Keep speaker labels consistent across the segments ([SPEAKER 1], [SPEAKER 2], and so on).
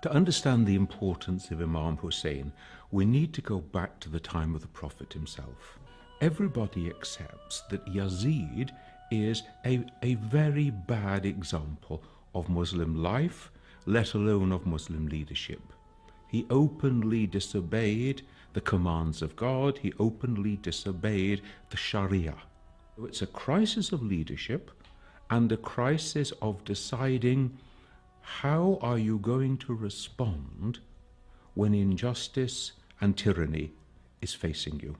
[SPEAKER 1] To understand the importance of Imam Hussein, we need to go back to the time of the Prophet himself. Everybody accepts that Yazid is a very bad example of Muslim life, let alone of Muslim leadership. He openly disobeyed the commands of God. He openly disobeyed the Sharia. It's a crisis of leadership and a crisis of deciding how are you going to respond when injustice and tyranny is facing you.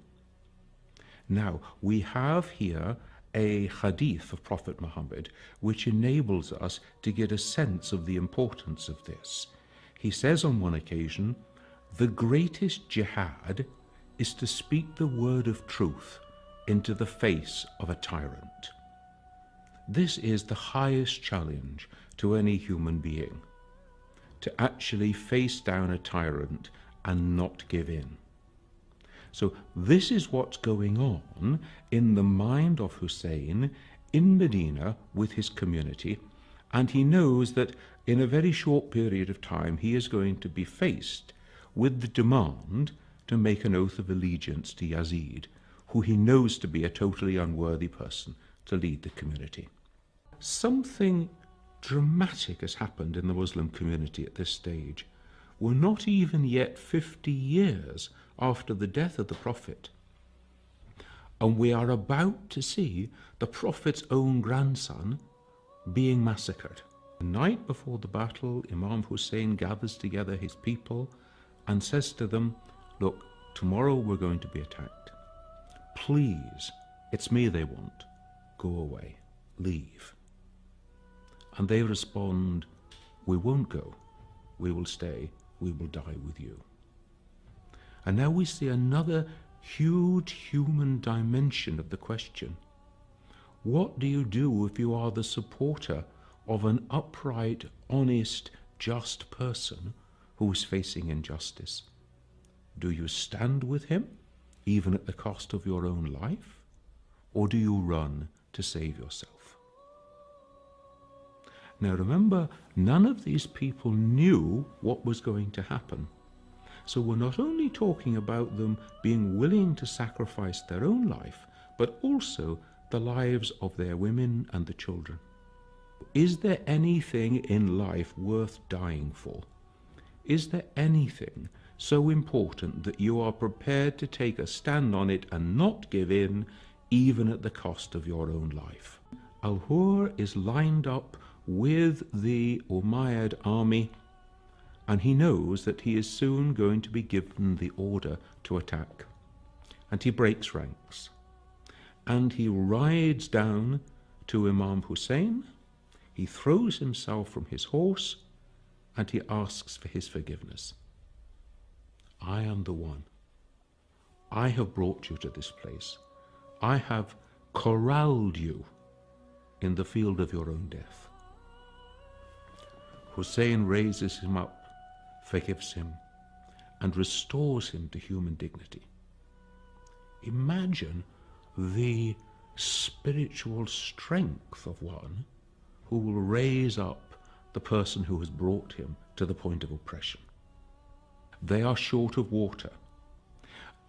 [SPEAKER 1] Now, we have here a hadith of Prophet Muhammad which enables us to get a sense of the importance of this. He says on one occasion, the greatest jihad is to speak the word of truth into the face of a tyrant. This is the highest challenge to any human being, to actually face down a tyrant and not give in. So this is what's going on in the mind of Hussein in Medina with his community, and he knows that in a very short period of time he is going to be faced with the demand to make an oath of allegiance to Yazid, who he knows to be a totally unworthy person to lead the community. Something dramatic has happened in the Muslim community at this stage. We're not even yet 50 years after the death of the Prophet, and we are about to see the Prophet's own grandson being massacred. The night before the battle, Imam Hussein gathers together his people and says to them, look, tomorrow we're going to be attacked. Please, it's me they want. Go away, leave. And they respond, we won't go, we will stay, we will die with you. And now we see another huge human dimension of the question. What do you do if you are the supporter of an upright, honest, just person who is facing injustice? Do you stand with him, even at the cost of your own life? Or do you run to save yourself? Now remember, none of these people knew what was going to happen. So we're not only talking about them being willing to sacrifice their own life, but also the lives of their women and the children. Is there anything in life worth dying for? Is there anything so important that you are prepared to take a stand on it and not give in, even at the cost of your own life? Al-Hur is lined up with the Umayyad army, and he knows that he is soon going to be given the order to attack. And he breaks ranks, and he rides down to Imam Hussein. He throws himself from his horse, and he asks for his forgiveness. I am the one. I have brought you to this place. I have corralled you in the field of your own death. Hussein raises him up, forgives him, and restores him to human dignity. Imagine the spiritual strength of one who will raise up the person who has brought him to the point of oppression. They are short of water,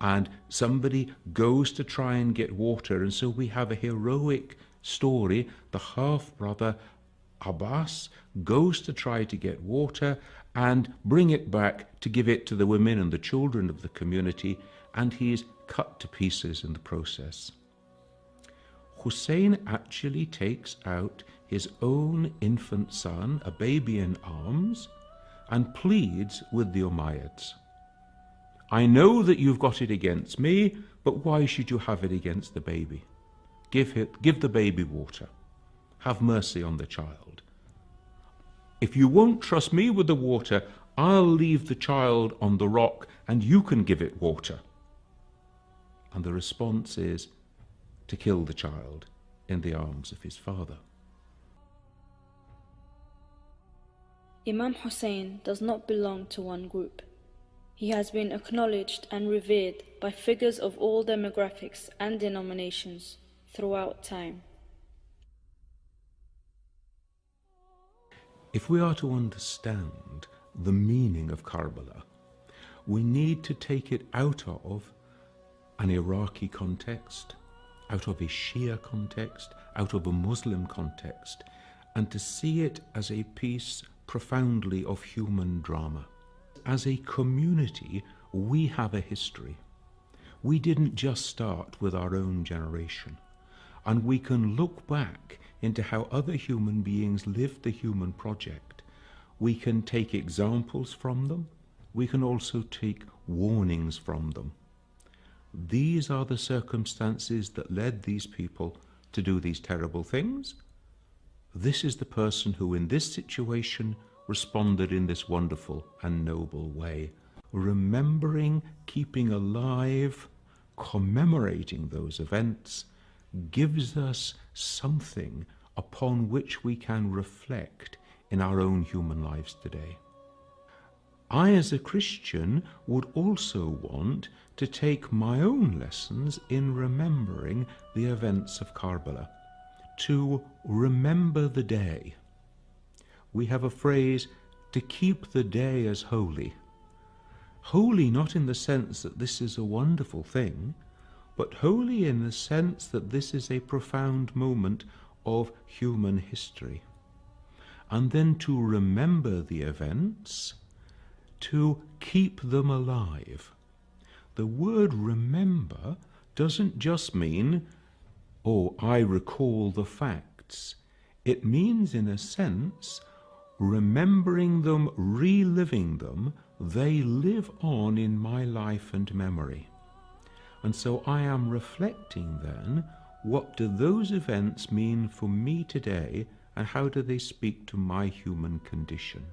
[SPEAKER 1] and somebody goes to try and get water, and so we have a heroic story. The half-brother Abbas goes to try to get water and bring it back to give it to the women and the children of the community, and he is cut to pieces in the process. Hussein actually takes out his own infant son, a baby in arms, and pleads with the Umayyads. I know that you've got it against me, but why should you have it against the baby? Give the baby water. Have mercy on the child. If you won't trust me with the water, I'll leave the child on the rock and you can give it water. And the response is to kill the child in the arms of his father.
[SPEAKER 2] Imam Hussein does not belong to one group. He has been acknowledged and revered by figures of all demographics and denominations throughout time.
[SPEAKER 1] If we are to understand the meaning of Karbala. We need to take it out of an Iraqi context, out of a Shia context, out of a Muslim context, and to see it as a piece profoundly of human drama. As a community, we have a history. We didn't just start with our own generation, and we can look back into how other human beings lived the human project. We can take examples from them. We can also take warnings from them. These are the circumstances that led these people to do these terrible things. This is the person who in this situation responded in this wonderful and noble way. Remembering, keeping alive, commemorating those events gives us something upon which we can reflect in our own human lives today. I, as a Christian, would also want to take my own lessons in remembering the events of Karbala, to remember the day. We have a phrase, to keep the day as holy. Holy not in the sense that this is a wonderful thing, but holy in the sense that this is a profound moment of human history. And then to remember the events, to keep them alive. The word remember doesn't just mean, oh, I recall the facts. It means, in a sense, remembering them, reliving them. They live on in my life and memory. And so I am reflecting then, what do those events mean for me today, and how do they speak to my human condition?